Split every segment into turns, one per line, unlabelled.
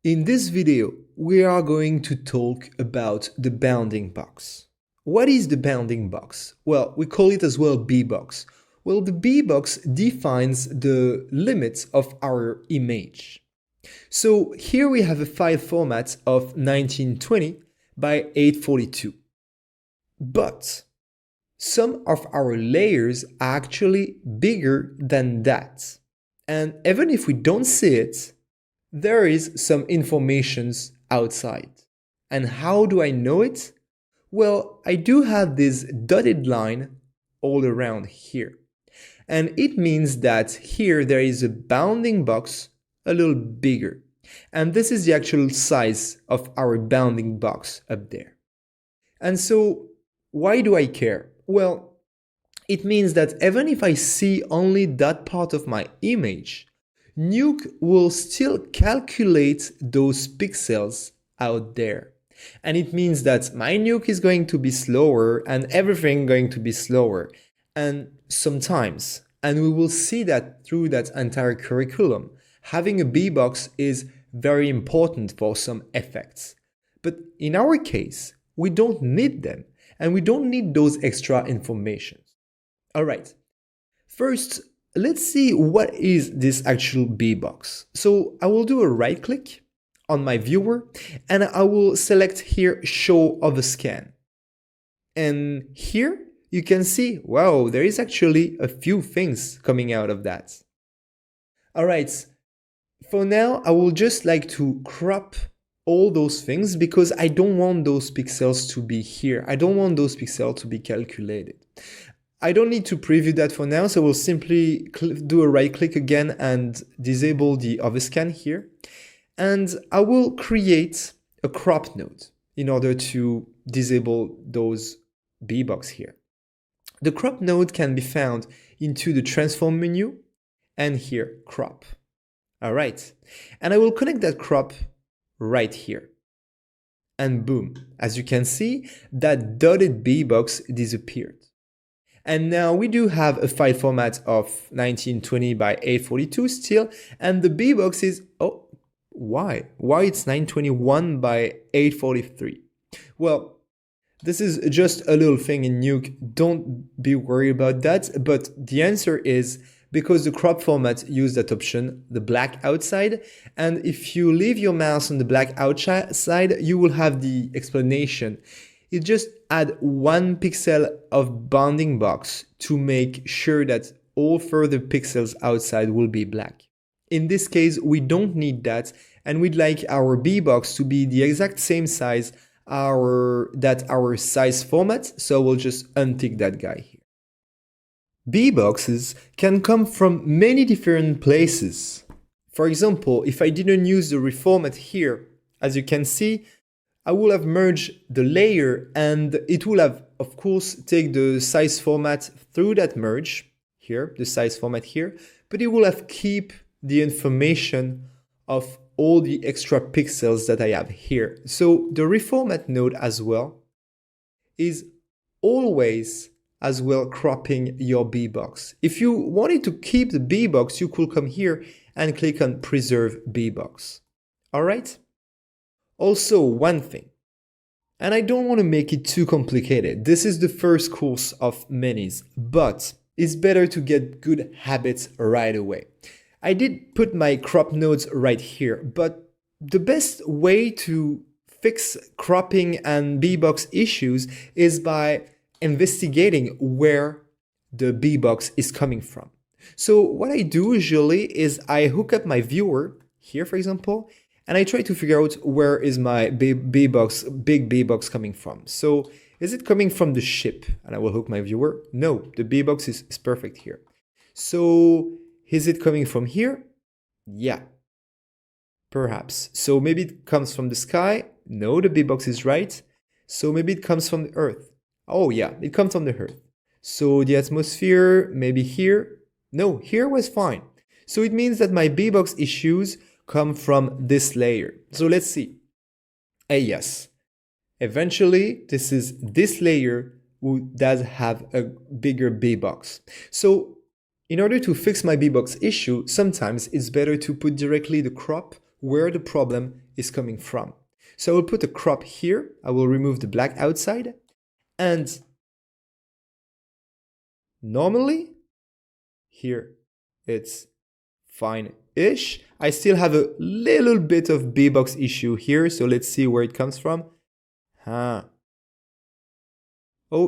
In this video, we are going to talk about the bounding box. What is the bounding box? Well, we call it as well Bbox. Well, the Bbox defines the limits of our image. So here we have a file format of 1920 by 842. But some of our layers are actually bigger than that. And even if we don't see it, there is some information outside. And how do I know it? Well, I do have this dotted line all around here. And it means that here there is a bounding box a little bigger. And this is the actual size of our bounding box up there. And so, why do I care? Well, it means that even if I see only that part of my image, Nuke will still calculate those pixels out there. And it means that my Nuke is going to be slower and everything going to be slower. And sometimes, and we will see that through that entire curriculum, having a Bbox is very important for some effects. But in our case, we don't need them and we don't need those extra information. All right, first, let's see what is this actual Bbox. So I will do a right click on my viewer and I will select here show overscan. And here you can see, wow, there is actually a few things coming out of that. All right, for now, I will just like to crop all those things because I don't want those pixels to be here. I don't want those pixels to be calculated. I don't need to preview that for now, so we'll simply do a right click again and disable the overscan here. And I will create a crop node in order to disable those Bbox here. The crop node can be found into the transform menu and here crop. All right, and I will connect that crop right here. And boom, as you can see, that dotted Bbox disappeared. And now we do have a file format of 1920 by 842 still, and the Bbox is, oh, why? Why it's 921 by 843? Well, this is just a little thing in Nuke, don't be worried about that, but the answer is because the crop format used that option, the black outside, and if you leave your mouse on the black outside, you will have the explanation. It just add 1 pixel of bounding box to make sure that all further pixels outside will be black. In this case, we don't need that, and we'd like our Bbox to be the exact same size that our size format, so we'll just untick that guy here. Bboxes can come from many different places. For example, if I didn't use the reformat here, as you can see, I will have merged the layer and it will have, of course, take the size format through that merge here, the size format here, but it will have keep the information of all the extra pixels that I have here. So the reformat node as well is always as well cropping your Bbox. If you wanted to keep the Bbox, you could come here and click on preserve Bbox. All right? Also, one thing, and I don't want to make it too complicated. This is the first course of many, but it's better to get good habits right away. I did put my crop nodes right here, but the best way to fix cropping and Bbox issues is by investigating where the Bbox is coming from. So what I do usually is I hook up my viewer here, for example, and I try to figure out where is my big Bbox coming from. So is it coming from the ship? And I will hook my viewer. No, the Bbox is perfect here. So is it coming from here? Yeah, perhaps. So maybe it comes from the sky. No, the Bbox is right. So maybe it comes from the Earth. Oh yeah, it comes from the Earth. So the atmosphere, maybe here. No, here was fine. So it means that my Bbox issues come from this layer. So let's see. Yes, eventually this layer who does have a bigger Bbox. So in order to fix my Bbox issue, sometimes it's better to put directly the crop where the problem is coming from. So I will put a crop here. I will remove the black outside. And normally, here it's fine-ish. I still have a little bit of Bbox issue here, so let's see where it comes from. Oh,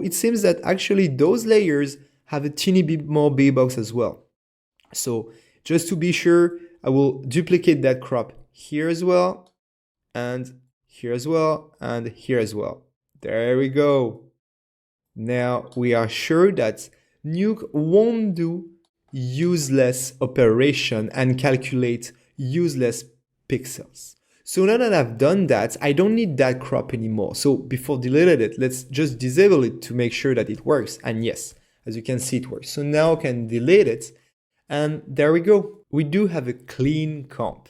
it seems that actually those layers have a teeny bit more Bbox as well. So just to be sure, I will duplicate that crop here as well, and here as well, and here as well. There we go. Now we are sure that Nuke won't do useless operation and calculate useless pixels. So now that I've done that, I don't need that crop anymore. So before deleting it, let's just disable it to make sure that it works. And yes, as you can see, it works. So now I can delete it. And there we go. We do have a clean comp.